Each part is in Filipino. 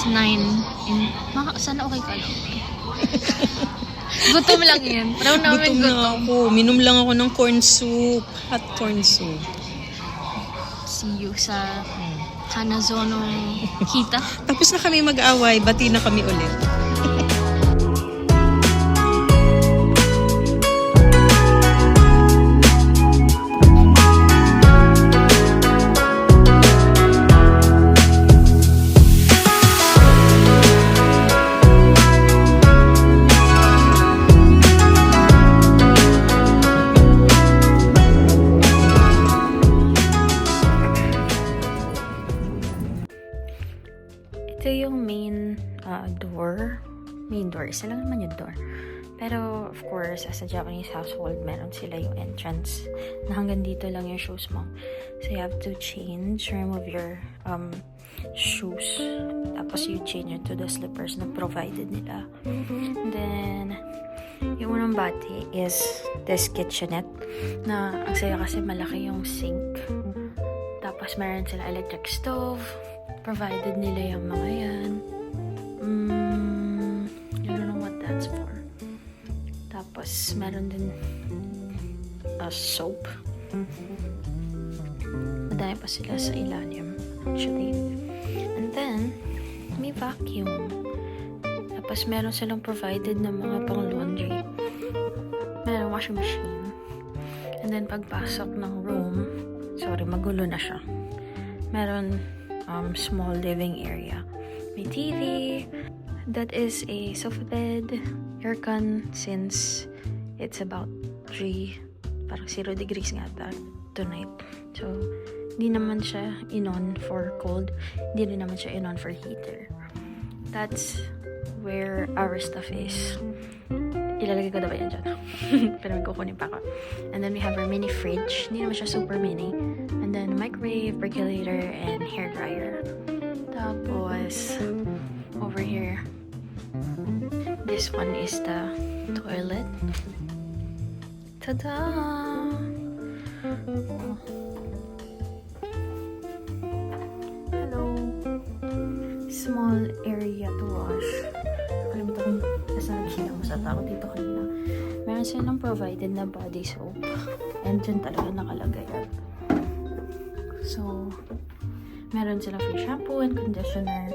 9 in... Sana okay ka lang. Gutom lang yan. Parang namin Gutom na ako. Minom lang ako ng corn soup. Hot corn soup. See you sa Hanazono Kita. Tapos na kami mag-away. Bati na kami ulit. Ito yung main door. Main door. Isa lang naman yung door. Pero, of course, as a Japanese household, meron sila yung entrance na hanggang dito lang yung shoes mo. So, you have to change, remove your shoes. Tapos, you change it to the slippers na provided nila. And then, yung unang bati is this kitchenette na ang saya kasi malaki yung sink. Tapos, meron sila electric stove. Provided nila yung mga yan. I don't know what that's for. Tapos, meron din soap. Madami pa sila sa ilalim, actually. And then, may vacuum. Tapos, meron silang provided na mga pang laundry. Meron washing machine. And then, pagpasok ng room, sorry, magulo na siya. Meron small living area. May TV. That is a sofa bed. Aircon since it's about 0 degrees nga tonight. So, hindi naman siya in-on for cold. Hindi rin naman siya in-on for heater. That's where our stuff is. Ilalagay ko na ba yan dyan? Pero magkukunin pa ako. And then we have our mini fridge. Hindi naman siya super mini. And then microwave, percolator, and hair dryer. Tapos, over here, this one is the toilet. Tada! Hello! Small area to wash. Kalimutan ko kasi nakikita ko sa tao dito kanina. Meron silang provided na body soap. And dyan talaga nakalagay yan. So, meron silang free shampoo and conditioner.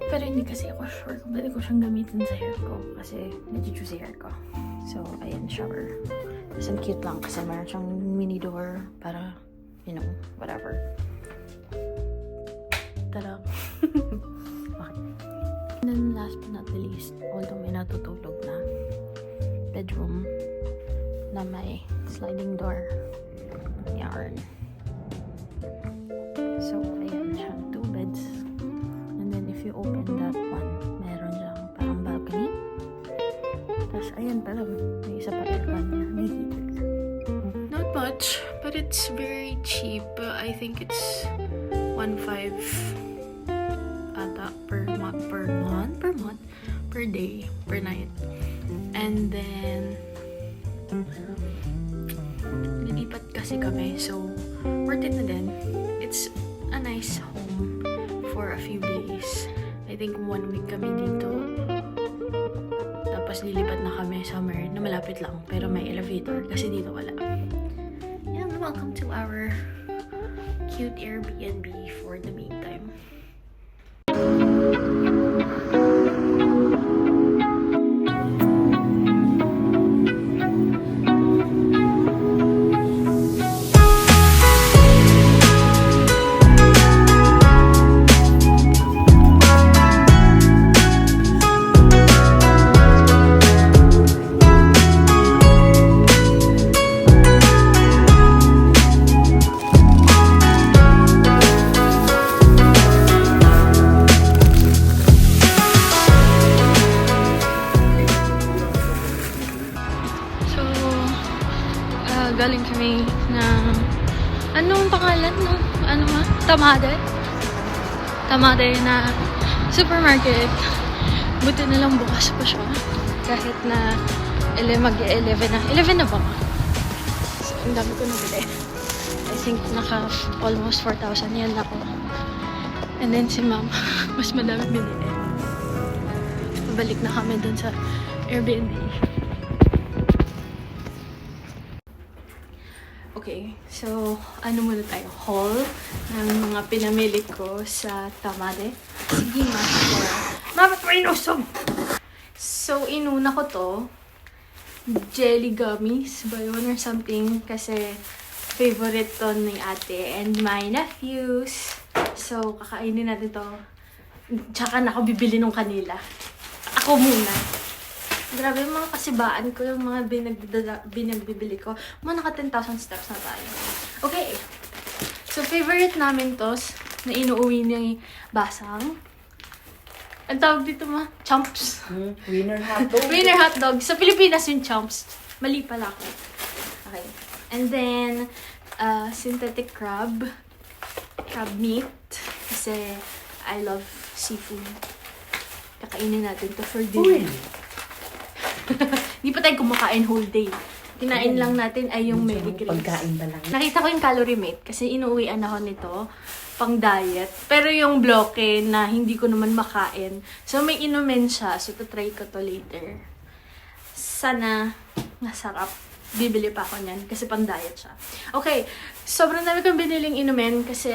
Pero hindi kasi ako sure kung pwede ko siyang gamitin sa hair ko. Kasi medyo juicy hair ko. So, ayan, shower. Tapos ang cute lang kasi meron siyang mini door para, you know, whatever. Tada! Okay. And then last but not the least, although may natutulog na, bedroom na may sliding door. Yarn. So, ayan siya. 2 beds. And then, if you open that one, meron siyang parang balcony. Tapos, ayan pala. May isa pa aircon na. May heater. Not much, but it's very cheap. I think it's 1.5 ata per month, per day, per night. And then, lilipat kasi kami. So, worth it na din. It's a nice home for a few days. I think 1 week kami dito. Tapos lilipat na kami somewhere na malapit lang. Pero may elevator kasi dito wala. And welcome to our cute Airbnb for the meantime. Galing kami ng anong pangalan no? Ano nga? Tamade na supermarket. Buti na lang bukas pa siya. Kahit na mag-11 na. 11 na ba? So, ang dami ko nabili. I think naka almost 4,000 yan ako. And then si mama, mas madami binili. Pabalik na kami dun sa Airbnb. Okay, so ano muna tayo? Haul ng mga pinamili ko sa Tamade. Sige, Mama, may nusog! So, inuna ko to. Jelly gummies ba yun or something? Kasi favorite to ni ate and my nephews. So, kakainin natin to. Tsaka na ako bibili nung kanila. Ako muna. Grabe yung mga kasibaan ko, yung mga binagbibili ko. Mga naka 10,000 steps na tayo. Okay. So, favorite namin to na inuuwi ni Basang. Ang tawag dito chomps. Winner hotdog. Winner hotdog. Sa Pilipinas yung chomps. Mali pala ako. Okay. And then, synthetic crab. Crab meat. Kasi, I love seafood. Kakainin natin to for dinner. Hindi pa tayo kumakain whole day. Kinain lang natin ay yung Mary Grace. Pagkain ba lang? Nakita ko yung calorie mate kasi inuwian ako nito pang diet. Pero yung bloke na hindi ko naman makain. So may inumin siya. So try ko to later. Sana masarap. Bibili pa ako niyan kasi pang diet siya. Okay. Sobrang dami kong biniling inumin kasi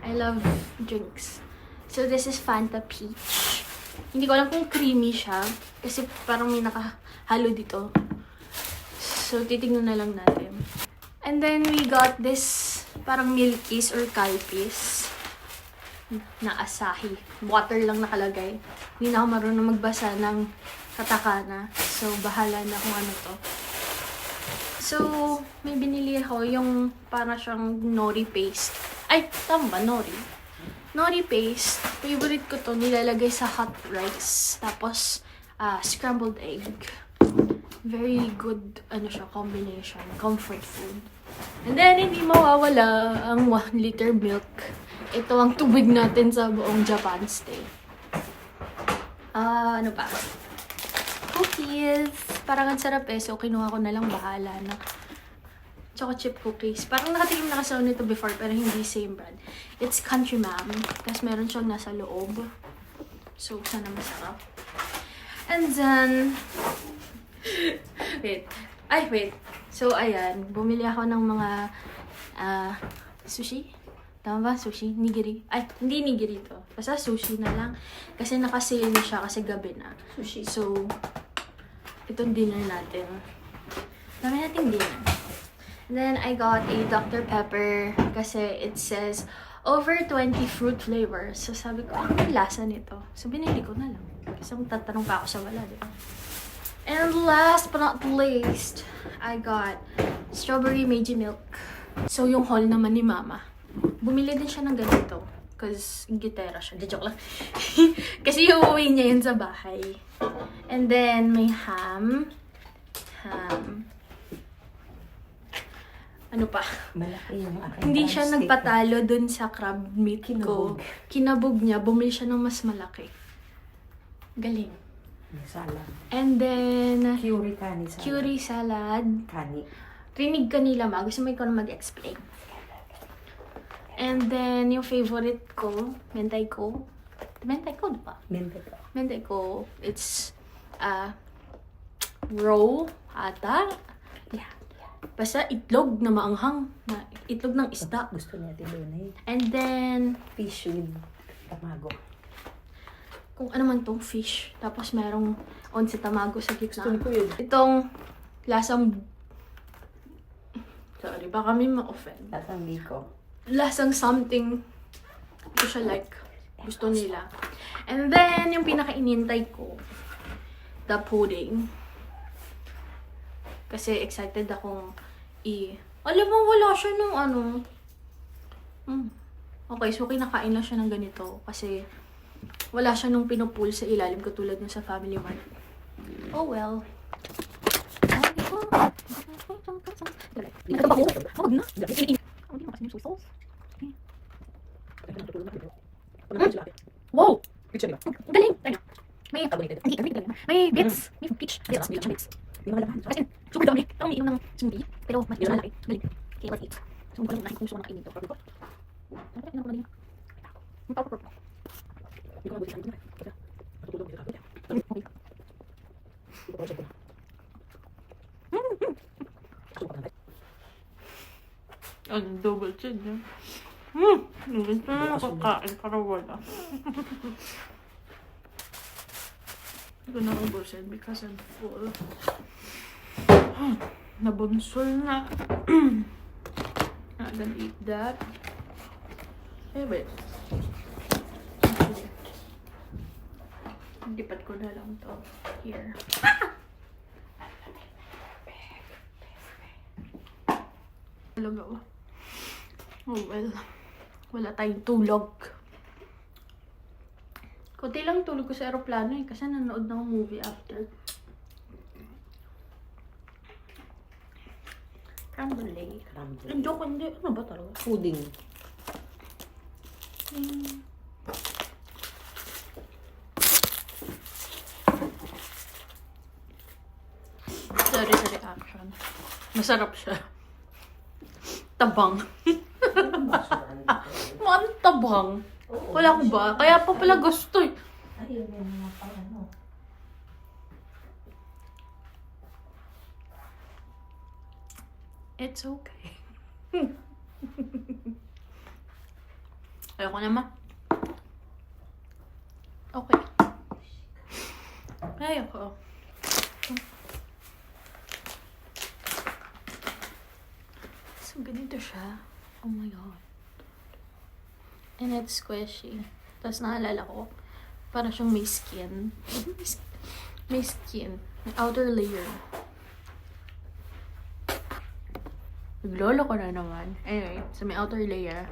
I love drinks. So this is Fanta Peach. Hindi ko alam kung creamy siya. Kasi parang may nakahalo dito. So, titignan na lang natin. And then, we got this parang milkies or calpis na Asahi. Water lang nakalagay. Hindi na ako marunong magbasa ng katakana. So, bahala na kung ano to. So, may binili ako yung parang siyang nori paste. Ay, tama ba? Nori? Nori paste. Favorite ko to. Nilalagay sa hot rice. Tapos, scrambled egg. Very good, combination. Comfort food. And then, hindi mawawala ang 1 liter milk. Ito ang tubig natin sa buong Japan stay. Ano pa? Cookies. Parang ang sarap so kinuha ko na lang bahala na. Choco chip cookies. Parang nakatikim na kasi ako nito before, pero hindi same brand. It's Country Ma'am. Tapos meron siyang nasa loob. So, sana masarap. And then, wait. So, ayan. Bumili ako ng mga sushi. Tama ba? Sushi? Nigiri. Ay, hindi nigiri to. Basta sushi na lang. Kasi nakasale na siya kasi gabi na. Sushi. So, itong dinner natin. Dami nating dinner. And then, I got a Dr. Pepper kasi it says over 20 fruit flavors. So, sabi ko, ano yung lasa nito? So, binili ko na lang. Kasi tatanong pa ako sa wala, di ba? And last but not least, I got strawberry Meiji milk. So, yung haul naman ni Mama. Bumili din siya ng ganito. Because, gitera siya. Di joke lang. Kasi uuwi niya yun sa bahay. And then, may ham. Ano pa? Malaki yung aking Hindi siya drumstick. nagpatalo dun sa crab meat ko. Kinabog niya. Bumili siya ng mas malaki. Galing. Salad. And then, Curry kani salad. curry salad. Kani. Rinig ka nila, Ma. Gusto mo ikaw na mag-explain. And then, yung favorite ko, mentay ko. Mentay ko, diba? Mentay. Mentay ko, it's raw ata. Yeah. Basta itlog na maanghang. Itlog ng isda. Gusto niya doon eh. And then, Fish with tamago. kung ano man tong fish. Tapos merong onse tamago sa gitna. Gusto ko yun. Itong lasang... Sorry, baka may ma-offend. Lasang biko. Lasang something. Ito siya like. Gusto nila. And then, yung pinaka-inintay ko, the pudding. Kasi excited akong alam mo, wala siya nung Okay, so kinakain lang siya ng ganito. Kasi wala siya nung pinupull sa ilalim katulad nung sa Family Mart. Oh well. Wow! Galing! May bits. May peach. May bits. As in, super dami. Parang umiinom ng smoothie. Pero mas malaki. Galing. Okay, let's eat. So, kung gusto mo kung gusto ko nakainin ito. Ang double chin niya. Gusto na nakakain para wala. Hindi ko na ubusin because I'm full. Nabunsol na. Not gonna eat that. Eh, wait. Actually, lipat ko na lang to here. Tulog ako. Oh well. Wala tayong tulog. Kunti lang tulog ko sa aeroplano eh. Kasi nanood ng movie after. Crumble egg. Crumble. Joke, hindi. Ano ba talaga? Pudding. Sorry sa reaction. Masarap siya. Tabang. Mukhang tabang. Wala ko ba? Kaya pa pala gusto eh. Ayun, may mga pang ano. It's okay. Ayoko naman. Okay. Ayoko. So, ganito siya. Oh my god. And it's squishy. Tapos naalala ko, para siyang may skin. May skin. May outer layer. Naglolo ko na naman. Anyway, so may outer layer.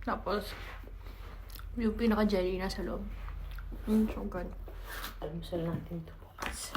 Tapos, yung pinaka-jelly na sa loob. So good. Almusal natin ito bukas.